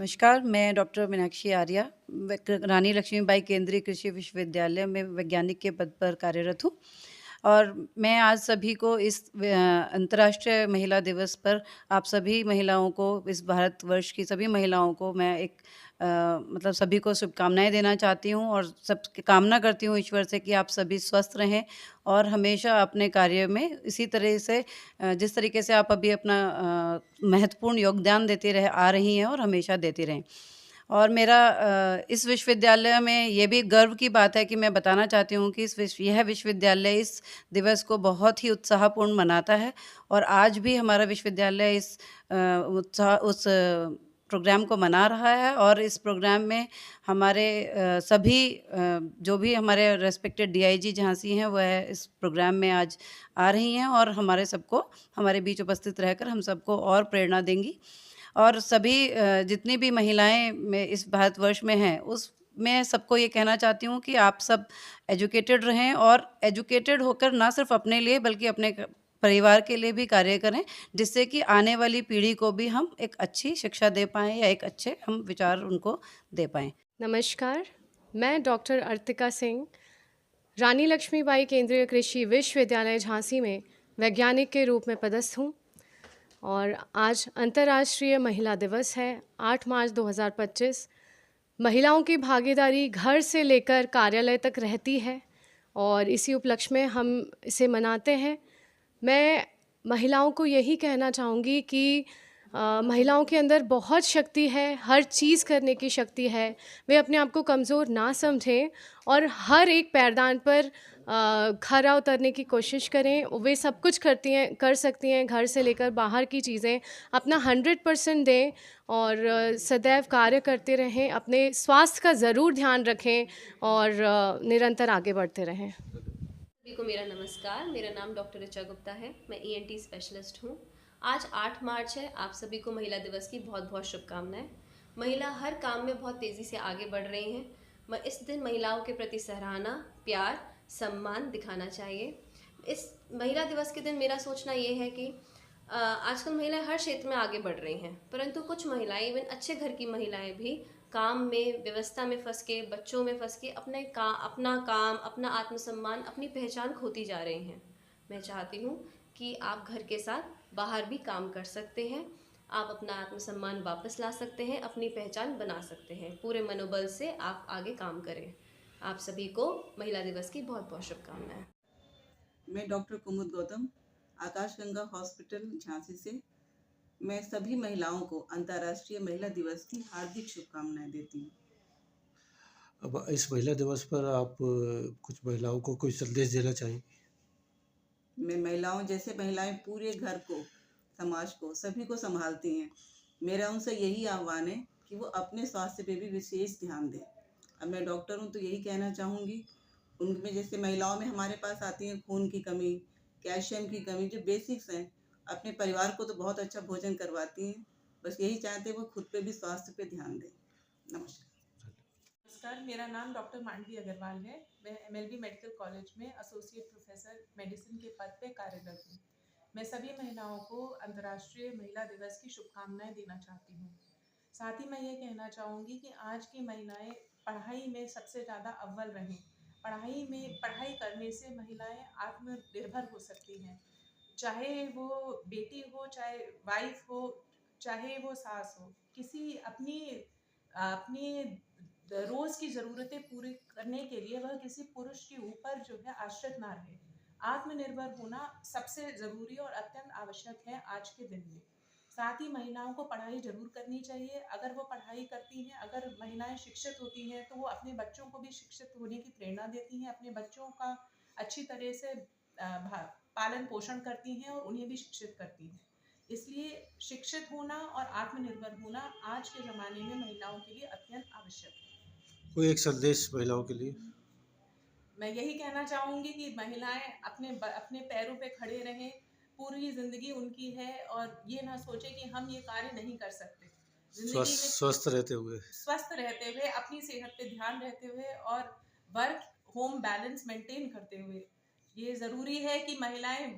नमस्कार, मैं डॉक्टर मीनाक्षी आर्या रानी लक्ष्मीबाई केंद्रीय कृषि विश्वविद्यालय में वैज्ञानिक के पद पर कार्यरत हूँ और मैं आज सभी को इस अंतर्राष्ट्रीय महिला दिवस पर आप सभी महिलाओं को, इस भारतवर्ष की सभी महिलाओं को मैं एक मतलब सभी को शुभकामनाएँ देना चाहती हूँ और सब कामना करती हूँ ईश्वर से कि आप सभी स्वस्थ रहें और हमेशा अपने कार्य में इसी तरह से जिस तरीके से आप अभी अपना महत्वपूर्ण योगदान देती आ रही हैं और हमेशा देती रहें। और मेरा इस विश्वविद्यालय में ये भी गर्व की बात है कि मैं बताना चाहती हूँ कि यह विश्वविद्यालय इस दिवस को बहुत ही उत्साहपूर्ण मनाता है और आज भी हमारा विश्वविद्यालय इस उस प्रोग्राम को मना रहा है और इस प्रोग्राम में हमारे सभी जो भी हमारे रेस्पेक्टेड डीआईजी झांसी हैं वह इस प्रोग्राम में आज आ रही हैं और हमारे सबको हमारे बीच उपस्थित रहकर हम सबको और प्रेरणा देंगी। और सभी जितनी भी महिलाएँ में इस भारतवर्ष में हैं, मैं सबको ये कहना चाहती हूँ कि आप सब एजुकेटेड रहें और एजुकेटेड होकर ना सिर्फ़ अपने लिए बल्कि अपने परिवार के लिए भी कार्य करें, जिससे कि आने वाली पीढ़ी को भी हम एक अच्छी शिक्षा दे पाएँ या एक अच्छे हम विचार उनको दे पाएँ। नमस्कार, मैं डॉक्टर अर्तिका सिंह रानी लक्ष्मीबाई केंद्रीय कृषि विश्वविद्यालय झांसी में वैज्ञानिक के रूप में पदस्थ हूँ और आज अंतर्राष्ट्रीय महिला दिवस है 8 मार्च 2025। महिलाओं की भागीदारी घर से लेकर कार्यालय तक रहती है और इसी उपलक्ष्य में हम इसे मनाते हैं। मैं महिलाओं को यही कहना चाहूँगी कि महिलाओं के अंदर बहुत शक्ति है, हर चीज़ करने की शक्ति है। वे अपने आप को कमज़ोर ना समझें और हर एक पैरदान पर खरा उतरने की कोशिश करें। वे सब कुछ कर सकती हैं, घर से लेकर बाहर की चीज़ें अपना 100% दें और सदैव कार्य करते रहें। अपने स्वास्थ्य का ज़रूर ध्यान रखें और निरंतर आगे बढ़ते रहें। सभी को मेरा नमस्कार। मेरा नाम डॉक्टर ऋचा गुप्ता है। मैं ईएनटी स्पेशलिस्ट हूँ। आज 8 मार्च है। आप सभी को महिला दिवस की बहुत बहुत शुभकामनाएं। महिला हर काम में बहुत तेज़ी से आगे बढ़ रही हैं। मैं इस दिन महिलाओं के प्रति सराहना, प्यार, सम्मान दिखाना चाहिए। इस महिला दिवस के दिन मेरा सोचना ये है कि आजकल महिलाएं हर क्षेत्र में आगे बढ़ रही हैं, परंतु कुछ महिलाएं, इवन अच्छे घर की महिलाएं भी काम में, व्यवस्था में फंस के, बच्चों में फंस के अपना काम, अपना आत्मसम्मान, अपनी पहचान खोती जा रही हैं। मैं चाहती हूँ कि आप घर के साथ बाहर भी काम कर सकते हैं। आप अपना आत्मसम्मान वापस ला सकते हैं, अपनी पहचान बना सकते हैं। पूरे मनोबल से आप आगे काम करें। आप सभी को महिला दिवस की बहुत बहुत शुभकामनाएं। मैं डॉक्टर कुमुद गौतम, आकाशगंगा हॉस्पिटल झांसी से। मैं सभी महिलाओं को अंतर्राष्ट्रीय महिला दिवस की हार्दिक शुभकामनाएं देती हूँ। अब इस महिला दिवस पर आप कुछ महिलाओं को कोई संदेश देना चाहें? मैं महिलाओं जैसे महिलाएं पूरे घर को, समाज को, सभी को संभालती हैं। मेरा उनसे यही आह्वान है कि वो अपने स्वास्थ्य पे भी विशेष ध्यान दें। अब मैं डॉक्टर हूँ तो यही कहना चाहूँगी, उनमें जैसे महिलाओं में हमारे पास आती हैं खून की कमी, कैल्शियम की कमी, जो बेसिक्स हैं। अपने परिवार को तो बहुत अच्छा भोजन करवाती हैं, बस यही चाहते हैं वो खुद पे भी स्वास्थ्य पे ध्यान दें। नमस्कार। नमस्कार, मेरा नाम डॉक्टर मानवी अग्रवाल है। मैं एमएलबी मेडिकल कॉलेज में एसोसिएट प्रोफेसर मेडिसिन के पद पे कार्यरत हूँ। मैं सभी महिलाओं को अंतर्राष्ट्रीय महिला दिवस की शुभकामनाएं देना चाहती हूँ। साथ ही मैं ये कहना चाहूँगी कि आज की महिलाएं पढ़ाई में सबसे ज़्यादा अव्वल रहें। पढ़ाई करने से महिलाएं आत्मनिर्भर हो सकती हैं। चाहे वो बेटी हो, चाहे वाइफ हो, चाहे वो सास हो, किसी अपनी अपनी रोज की ज़रूरतें पूरी करने के लिए वह किसी पुरुष के ऊपर जो है आश्रित ना रहे। आत्मनिर्भर होना सबसे ज़रूरी और अत्यंत आवश्यक है आज के दिन में। साथ ही महिलाओं को पढ़ाई ज़रूर करनी चाहिए। अगर वो पढ़ाई करती हैं, अगर महिलाएं शिक्षित होती हैं, तो वो अपने बच्चों को भी शिक्षित होने की प्रेरणा देती हैं, अपने बच्चों का अच्छी तरह से पालन पोषण करती हैं और उन्हें भी शिक्षित करती हैं। इसलिए शिक्षित होना और आत्मनिर्भर होना आज के ज़माने में महिलाओं के लिए अत्यंत आवश्यक है। कोई एक संदेश महिलाओं के लिए? मैं यही कहना चाहूँगी कि महिलाएं अपने पैरों पे खड़े रहें। पूरी ज़िंदगी उनकी है और ये ना सोचे कि हम ये कार्य नहीं कर सकते। ज़िंदगी में स्वस्थ रहते हुए। स्वस्थ रहते हुए, अपनी सेहत पे ध्यान रहते हुए और वर्क होम बैलेंस मेंटेन करते हुए, ये ज़रूरी है कि महिलाएं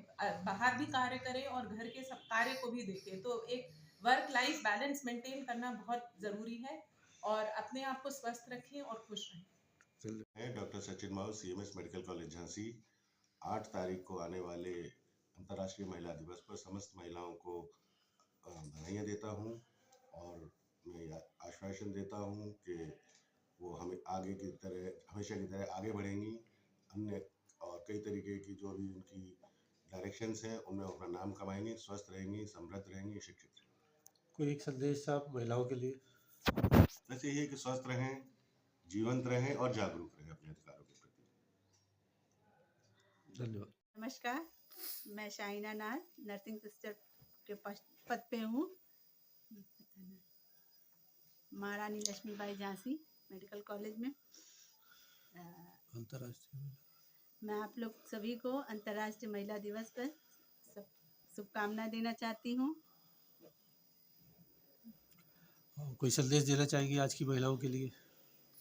बाहर भी कार्य करें और घर के सब कार्य को भी देखें। तो एक वर्क लाइफ बैलेंस मेंटेन करना बहुत ज़रूरी है और अपने आप को स्वस्थ रखें और खुश रहें। मैं doctor Sachin Mau CMS medical college Jhansi 8 तारीख को आने वाले अंतर्राष्ट्रीय महिला दिवस पर समस्त महिलाओं को बधाइयाँ देता हूँ और मैं आश्वासन देता हूँ कि वो हमें आगे की तरह हमेशा की तरह आगे बढ़ेंगी। अन्य और कई तरीके की जो भी उनकी डायरेक्शंस हैं उनमें अपना नाम कमाएंगी, स्वस्थ रहेंगी, समृद्ध रहेंगी, शिक्षित रहेंगी। कोई एक संदेश आप महिलाओं के लिए? बस यही है कि स्वस्थ रहें, जीवंत रहें और जागरूक रहें अपने अधिकारों के प्रति। धन्यवाद। नमस्कार, मैं शाइना नाज नर्सिंग सिस्टर के पद पे हूँ, महारानी लक्ष्मीबाई झांसी मेडिकल कॉलेज में। अंतर्राष्ट्रीय मैं आप लोग सभी को अंतर्राष्ट्रीय महिला दिवस पर शुभकामनाएं देना चाहती हूँ। कोई संदेश देना चाहेंगी आज की महिलाओं के लिए?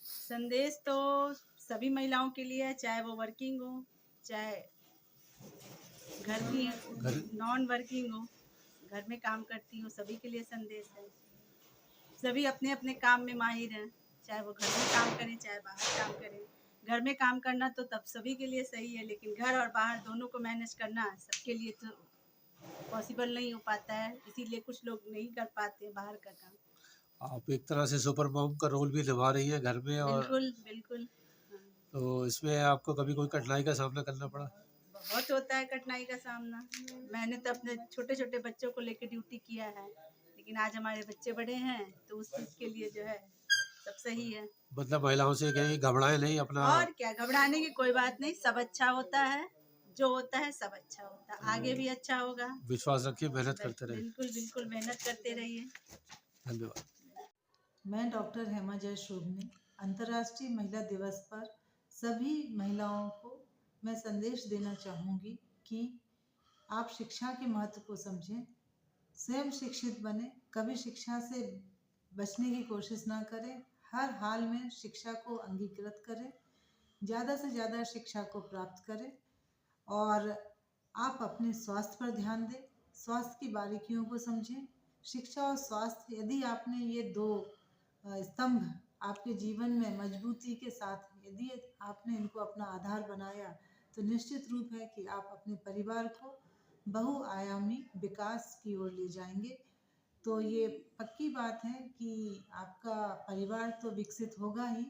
संदेश तो सभी महिलाओं के लिए है, चाहे वो वर्किंग हो चाहे घर की नॉन वर्किंग हो, घर में काम करती हो, सभी के लिए संदेश है। सभी अपने अपने काम में माहिर हैं, चाहे वो घर में काम करें चाहे बाहर काम करें। घर में काम करना तो तब सभी के लिए सही है, लेकिन घर और बाहर दोनों को मैनेज करना सबके लिए तो पॉसिबल नहीं हो पाता है, इसीलिए कुछ लोग नहीं कर पाते बाहर का काम। आप एक तरह से सुपर मॉम का रोल भी निभा रही है घर में। और बिल्कुल बिल्कुल। तो इसमें आपको कभी कोई कठिनाई का सामना करना पड़ा? बहुत होता है कठिनाई का सामना। मैंने तो अपने छोटे छोटे बच्चों को लेकर ड्यूटी किया है, लेकिन आज हमारे बच्चे बड़े हैं तो उस चीज़ के लिए जो है सब सही है। मतलब महिलाओं से कहीं घबराए नहीं अपना? और क्या, घबराने की कोई बात नहीं, सब अच्छा होता है, जो होता है सब अच्छा होता है, आगे भी अच्छा होगा। विश्वास रखिए, मेहनत करते रहिए। बिल्कुल बिल्कुल, मेहनत करते रहिए। धन्यवाद। मैं डॉक्टर हेमा जय शोभने अंतर्राष्ट्रीय महिला दिवस पर सभी महिलाओं को मैं संदेश देना चाहूँगी कि आप शिक्षा के महत्व को समझें, स्वयं शिक्षित बने, कभी शिक्षा से बचने की कोशिश ना करें, हर हाल में शिक्षा को अंगीकृत करें, ज़्यादा से ज़्यादा शिक्षा को प्राप्त करें और आप अपने स्वास्थ्य पर ध्यान दें, स्वास्थ्य की बारीकियों को समझें। शिक्षा और स्वास्थ्य, यदि आपने ये दो स्तंभ आपके जीवन में मजबूती के साथ यदि आपने इनको अपना आधार बनाया तो निश्चित रूप है कि आप अपने परिवार को बहुआयामी विकास की ओर ले जाएंगे। तो ये पक्की बात है कि आपका परिवार तो विकसित होगा ही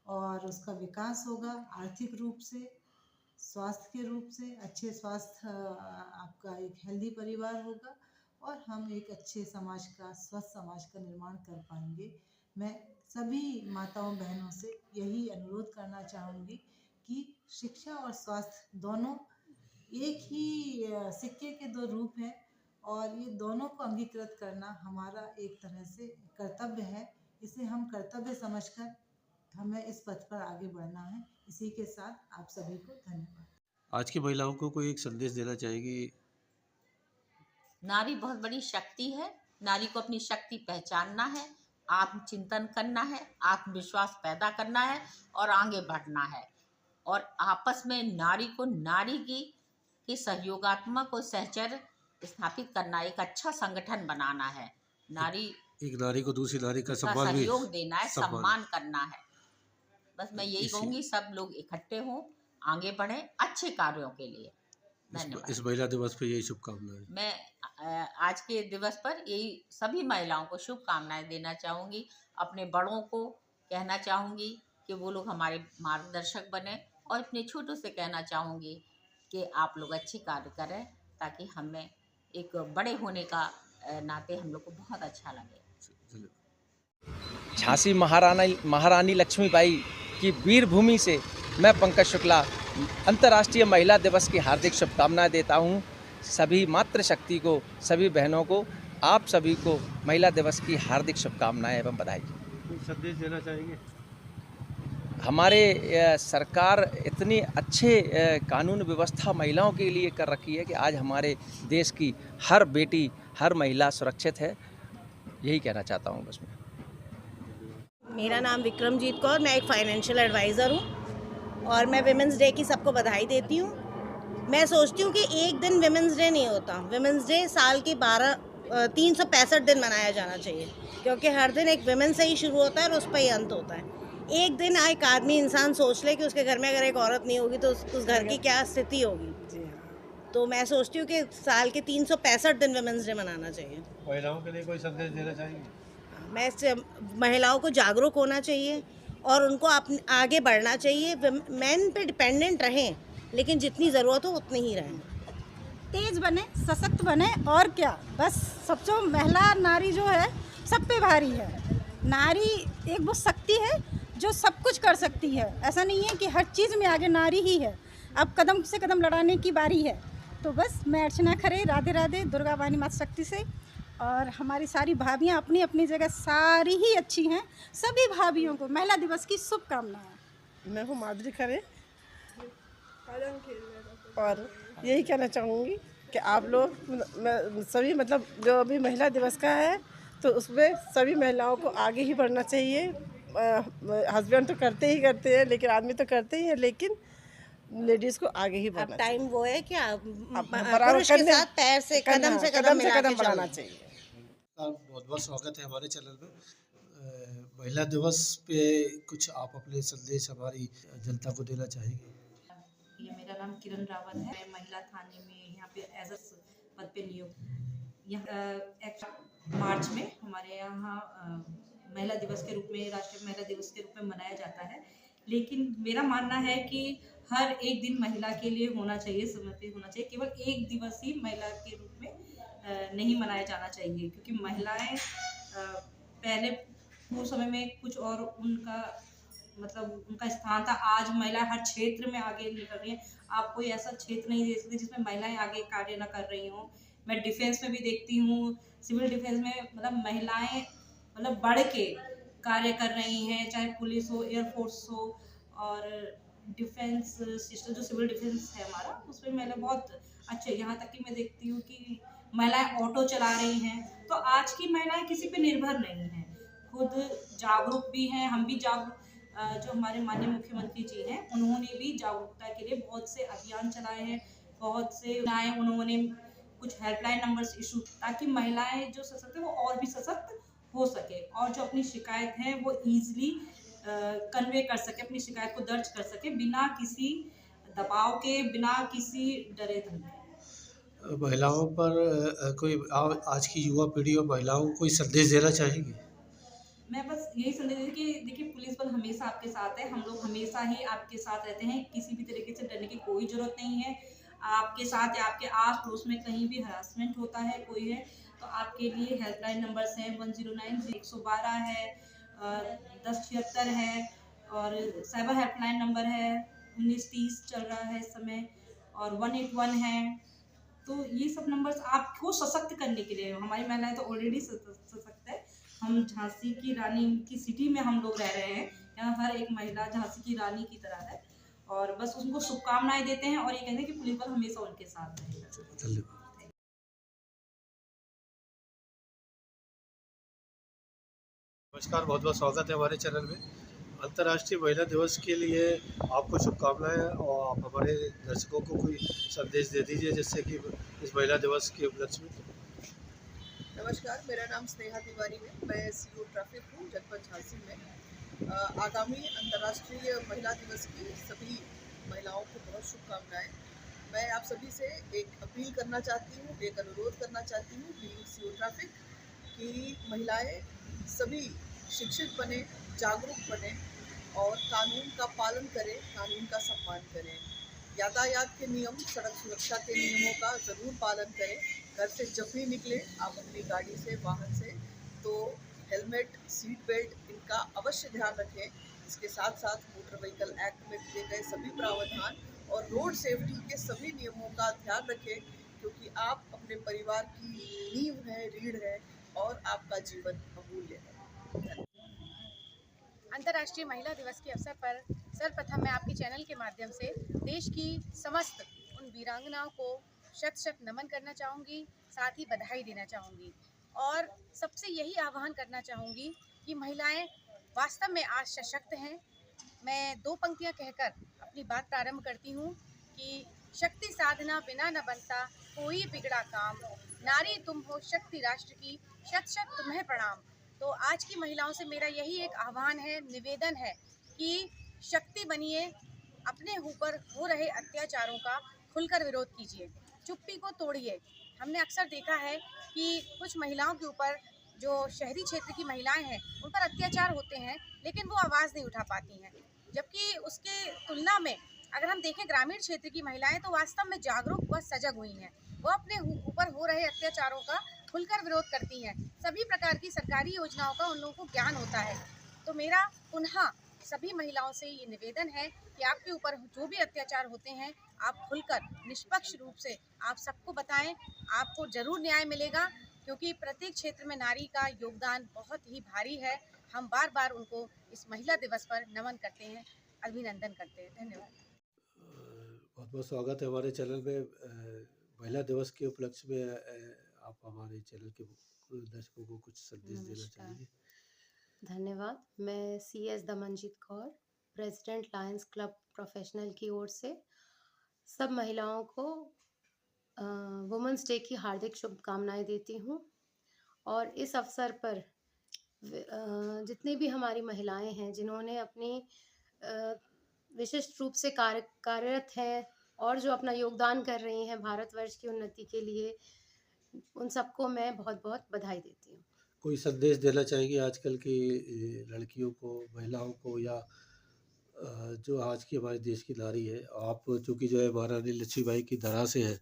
और उसका विकास होगा आर्थिक रूप से, स्वास्थ्य के रूप से। अच्छे स्वास्थ्य आपका एक हेल्दी परिवार होगा और हम एक अच्छे समाज का, स्वस्थ समाज का निर्माण कर पाएंगे। मैं सभी माताओं बहनों से यही अनुरोध करना चाहूँगी कि शिक्षा और स्वास्थ्य दोनों एक ही सिक्के के दो रूप हैं और ये दोनों को अंगीकृत करना हमारा एक तरह से कर्तव्य है। इसे हम कर्तव्य समझकर हमें इस पथ पर आगे बढ़ना है। इसी के साथ आप सभी को धन्यवाद। आज की महिलाओं को कोई एक संदेश देना चाहेगी? नारी बहुत बड़ी शक्ति है, नारी को अपनी शक्ति पहचानना है, आत्मचिंतन करना है, आत्मविश्वास पैदा करना है और आगे बढ़ना है और आपस में नारी को नारी की सहयोगात्मक और सहचर्य स्थापित करना, एक अच्छा संगठन बनाना है। नारी एक नारी को दूसरी नारी का सम्मान भी, सहयोग देना है, सम्मान करना है। बस मैं यही कहूँगी, सब लोग इकट्ठे हों, आगे बढ़ें अच्छे कार्यों के लिए। धन्यवाद। इस महिला दिवस पर यही शुभकामनाएं। मैं आज के दिवस पर यही सभी महिलाओं को शुभकामनाएं देना चाहूँगी। अपने बड़ों को कहना चाहूँगी कि वो लोग हमारे मार्गदर्शक बने और अपने छोटों से कहना चाहूँगी कि आप लोग अच्छी कार्य करें ताकि हमें एक बड़े होने का नाते हम लोग को बहुत अच्छा लगे। झांसी महारानी लक्ष्मीबाई की वीर भूमि से मैं पंकज शुक्ला अंतर्राष्ट्रीय महिला दिवस की हार्दिक शुभकामनाएं देता हूं। सभी मातृशक्ति को, सभी बहनों को, आप सभी को महिला दिवस की हार्दिक शुभकामनाएं एवं बधाई। कोई संदेश देना चाहेंगे? हमारे सरकार इतनी अच्छे कानून व्यवस्था महिलाओं के लिए कर रखी है कि आज हमारे देश की हर बेटी, हर महिला सुरक्षित है। यही कहना चाहता हूँ बस मैं। मेरा नाम विक्रमजीत कौर, मैं एक फाइनेंशियल एडवाइज़र हूँ और मैं विमेंस डे की सबको बधाई देती हूँ। मैं सोचती हूँ कि एक दिन विमेंस डे नहीं होता, विमेंस डे साल के 12 365 दिन मनाया जाना चाहिए, क्योंकि हर दिन एक विमेन से ही शुरू होता है और उस पर ही अंत होता है। एक दिन एक आदमी इंसान सोच ले कि उसके घर में अगर एक औरत नहीं होगी तो उस घर की क्या स्थिति होगी। तो मैं सोचती हूँ कि साल के 365 दिन विमेंस डे मनाना चाहिए। महिलाओं के लिए कोई संदेश देना चाहेंगे? महिलाओं को जागरूक होना चाहिए और उनको आगे बढ़ना चाहिए। मेन पे डिपेंडेंट रहें, लेकिन जितनी ज़रूरत हो उतनी ही रहें। तेज बने, सशक्त बने, और क्या, बस सबसे महिला नारी जो है सब पे भारी है। नारी एक वो शक्ति है जो सब कुछ कर सकती है। ऐसा नहीं है कि हर चीज़ में आगे नारी ही है। अब कदम से कदम लड़ाने की बारी है। तो बस मैं अर्चना खरे, राधे राधे, दुर्गा वाणी माता शक्ति से, और हमारी सारी भाभियाँ अपनी अपनी जगह सारी ही अच्छी हैं। सभी भाभियों को महिला दिवस की शुभकामनाएं। मैं हूँ माधुरी खरे और यही कहना चाहूँगी कि आप लोग सभी जो अभी महिला दिवस का है तो उसमें सभी महिलाओं को आगे ही बढ़ना चाहिए। हस्बैंड तो करते हैं, लेकिन आदमी तो करते ही है, लेकिन लेडीज़ को आगे ही बढ़ना चाहिए। टाइम वो है कि पुरुष के साथ पैर से कदम बढ़ाना चाहिए। बहुत बहुत स्वागत है हमारे चैनल में। महिला दिवस पे कुछ आप अपने संदेश हमारी जनता को देना चाहेंगे? ये मेरा नाम किरण रावत है। मैं महिला थाने में यहाँ पे एज अ पद पे नियुक्त। यहाँ मार्च में हमारे यहाँ महिला दिवस के रूप में, राष्ट्रीय महिला दिवस के रूप में मनाया जाता है। लेकिन मेरा मानना है कि हर एक दिन महिला के लिए होना चाहिए, समय पे होना चाहिए। केवल एक दिवस ही महिला के रूप में नहीं मनाया जाना चाहिए, क्योंकि महिलाएं पहले पूर्व समय में कुछ और उनका स्थान था। आज महिलाएं हर क्षेत्र में आगे निकल रही हैं। आप कोई ऐसा क्षेत्र नहीं देख सकते जिसमें महिलाएं आगे कार्य न कर रही हों। मैं डिफेंस में भी देखती हूँ, सिविल डिफेंस में महिलाएं बढ़ के कार्य कर रही हैं, चाहे पुलिस हो, एयरफोर्स हो, और डिफेंस सिस्टम जो सिविल डिफेंस है हमारा, उसमें महिलाएं बहुत अच्छे। यहाँ तक कि मैं देखती हूँ कि महिलाएं ऑटो चला रही हैं। तो आज की महिलाएं किसी पे निर्भर नहीं हैं, खुद जागरूक भी हैं। हम भी जागरूक, जो हमारे माननीय मुख्यमंत्री जी हैं, उन्होंने भी जागरूकता के लिए बहुत से अभियान चलाए हैं, बहुत से उन्होंने कुछ हेल्पलाइन नंबर्स इशू, ताकि महिलाएं जो सशक्त है वो और भी सशक्त हो सके, और जो अपनी शिकायत है वो ईजिली कन्वे कर सके, अपनी शिकायत को दर्ज कर सके, बिना किसी दबाव के, बिना किसी डरे धमके। महिलाओं पर कोई आज की युवा पीढ़ी और महिलाओं को कोई संदेश देना चाहेंगे? मैं बस यही संदेश दूँ कि देखिए, पुलिस बल हमेशा आपके साथ है। हम लोग हमेशा ही आपके साथ रहते हैं। किसी भी तरीके से डरने की कोई ज़रूरत नहीं है। आपके साथ या आपके आस पड़ोस में कहीं भी हरासमेंट होता है, कोई है, तो आपके लिए हेल्पलाइन नंबर्स हैं 109, 112 है, 1076 है, और साइबर हेल्पलाइन नंबर है 1930 चल रहा है इस समय, और 181 है। तो ये सब नंबर्स आपको सशक्त करने के लिए। हमारी महिलाएं तो ऑलरेडी सशक्त है। हम झांसी की रानी की सिटी में हम लोग रह रहे हैं। यहाँ हर एक महिला झांसी की रानी की तरह है, और बस उनको शुभकामनाएं देते हैं और ये कहते हैं कि पुलिस बल हमेशा उनके साथ रहेगा। धन्यवाद। नमस्कार, बहुत बहुत स्वागत है हमारे चैनल में। अंतर्राष्ट्रीय महिला दिवस के लिए आपको शुभकामनाएं, और आप हमारे दर्शकों को कोई संदेश दे दीजिए जिससे कि इस महिला दिवस के उपलक्ष्य में। नमस्कार, मेरा नाम स्नेहा तिवारी है। मैं CO ट्रैफिक हूँ जनपद झांसी में। आगामी अंतर्राष्ट्रीय महिला दिवस की सभी महिलाओं को बहुत शुभकामनाएं। मैं आप सभी से एक अपील करना चाहती हूँ, एक अनुरोध करना चाहती हूँ CO ट्रैफिक कि महिलाएं सभी शिक्षित बने, जागरूक बने और कानून का पालन करें, कानून का सम्मान करें। यातायात के नियम, सड़क सुरक्षा के नियमों का ज़रूर पालन करें। घर से जब भी निकले आप अपनी गाड़ी से, वाहन से, तो हेलमेट, सीट बेल्ट, इनका अवश्य ध्यान रखें। इसके साथ साथ मोटर व्हीकल एक्ट में दिए गए सभी प्रावधान और रोड सेफ्टी के सभी नियमों का ध्यान रखें, क्योंकि आप अपने परिवार की नींव है, रीढ़ है, और आपका जीवन अमूल्य है। अंतर्राष्ट्रीय महिला दिवस के अवसर पर सर्वप्रथम मैं आपके चैनल के माध्यम से देश की समस्त उन वीरांगनाओं को शत शत नमन करना चाहूँगी, साथ ही बधाई देना चाहूँगी, और सबसे यही आह्वान करना चाहूँगी कि महिलाएं वास्तव में आज सशक्त हैं। मैं 2 पंक्तियाँ कहकर अपनी बात प्रारंभ करती हूँ कि शक्ति साधना बिना न बनता कोई बिगड़ा काम, नारी तुम हो शक्ति राष्ट्र की, शत शत तुम्हें प्रणाम। तो आज की महिलाओं से मेरा यही एक आह्वान है, निवेदन है कि शक्ति बनिए, अपने ऊपर हो रहे अत्याचारों का खुलकर विरोध कीजिए, चुप्पी को तोड़िए। हमने अक्सर देखा है कि कुछ महिलाओं के ऊपर, जो शहरी क्षेत्र की महिलाएं हैं, उन पर अत्याचार होते हैं, लेकिन वो आवाज़ नहीं उठा पाती हैं। जबकि उसके तुलना में अगर हम देखें ग्रामीण क्षेत्र की महिलाएं, तो वास्तव में जागरूक व सजग हुई हैं। वो अपने ऊपर हो रहे अत्याचारों का खुलकर विरोध करती हैं। सभी प्रकार की सरकारी योजनाओं का उन लोगों को ज्ञान होता है। तो मेरा पुनः सभी महिलाओं से ये निवेदन है कि आपके ऊपर जो भी अत्याचार होते हैं, आप खुलकर निष्पक्ष रूप से आप सबको बताएं, आपको जरूर न्याय मिलेगा, क्योंकि प्रत्येक क्षेत्र में नारी का योगदान बहुत ही भारी है। हम बार बार उनको इस महिला दिवस पर नमन करते हैं, अभिनंदन करते हैं। धन्यवाद। बहुत बहुत स्वागत है हमारे चैनल में। महिला दिवस के उपलक्ष्य में आप हमारे चैनल के दर्शकों को कुछ संदेश देना चाहेंगे? धन्यवाद। मैं CS Damanjeet Kaur, president Lions club professional की ओर से सब महिलाओं को वुमेंस डे की हार्दिक शुभकामनाएं देती हूँ। और इस अवसर पर जितनी भी हमारी महिलाएं हैं जिन्होंने अपनी विशिष्ट रूप से कार्यरत हैं और जो अपना योगदान कर रही हैं भारतवर्ष की उन्नति के लिए, उन सबको मैं बहुत बहुत बधाई देती हूँ। कोई संदेश देना चाहेंगे आजकल की लड़कियों को, महिलाओं को, या जो आज की हमारे देश की नारी है? आप चूँकि जो है महारानी लक्ष्मीबाई की धरा से है,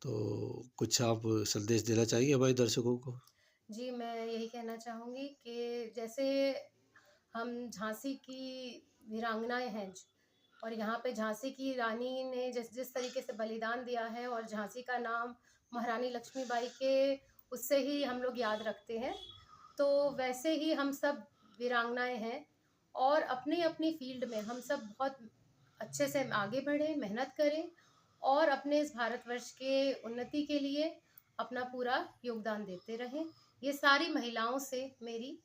तो कुछ आप संदेश देना चाहेंगे हमारे दर्शकों को? जी, मैं यही कहना चाहूँगी कि जैसे हम झांसी की वीरांगनाएं हैं और यहाँ पे झांसी की रानी ने जिस तरीके से बलिदान दिया है, और झांसी का नाम महारानी लक्ष्मीबाई के उससे ही हम लोग याद रखते हैं, तो वैसे ही हम सब वीरांगनाएं हैं और अपनी अपनी फील्ड में हम सब बहुत अच्छे से आगे बढ़ें, मेहनत करें और अपने इस भारतवर्ष के उन्नति के लिए अपना पूरा योगदान देते रहें। ये सारी महिलाओं से मेरी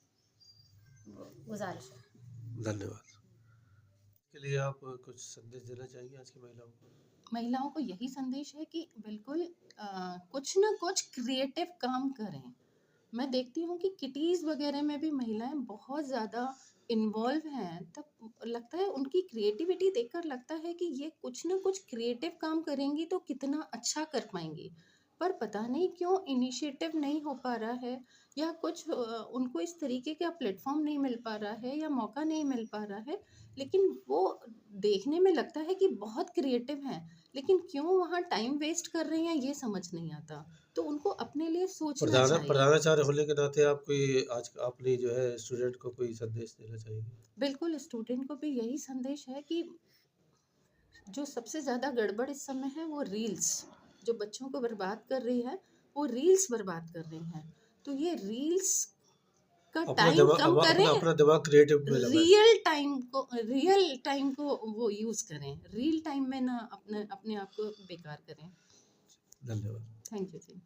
गुजारिश है। धन्यवाद। के लिए आप कुछ संदेश देना चाहेंगे आज की महिलाओं को? महिलाओं को यही संदेश है कि बिल्कुल कुछ ना कुछ क्रिएटिव काम करें। मैं देखती हूँ कि किटीज़ वगैरह में भी महिलाएं बहुत ज़्यादा इन्वॉल्व हैं, तब लगता है उनकी क्रिएटिविटी देखकर लगता है कि ये कुछ ना कुछ क्रिएटिव काम करेंगी तो कितना अच्छा कर पाएंगी, पर पता नहीं क्यों इनिशिएटिव नहीं हो पा रहा है, या कुछ उनको इस तरीके का प्लेटफॉर्म नहीं मिल पा रहा है या मौका नहीं मिल पा रहा है। लेकिन वो देखने में लगता है कि बहुत क्रिएटिव हैं, लेकिन क्यों वहाँ टाइम वेस्ट कर रही हैं ये समझ नहीं आता। तो उनको अपने लिए सोचना चाहिए। प्रधानाचार्य होने के नाते आप कोई आज अपनी जो है स्टूडेंट को कोई संदेश देना चाहेंगे? बिल्कुल, स्टूडेंट को भी यही संदेश है कि जो सबसे ज़्यादा गड़बड़ इस समय है वो रील्स, जो बच्चों को बर्बाद कर रही है, वो रील्स बर्बाद कर रही हैं। तो ये रील्स का टाइम कम करें, अपना दिमाग क्रिएटिव में लगाएं। रियल टाइम को वो यूज़ करें, रियल टाइम में ना अपने आप को बेकार करें। धन्यवाद। Thank you ji.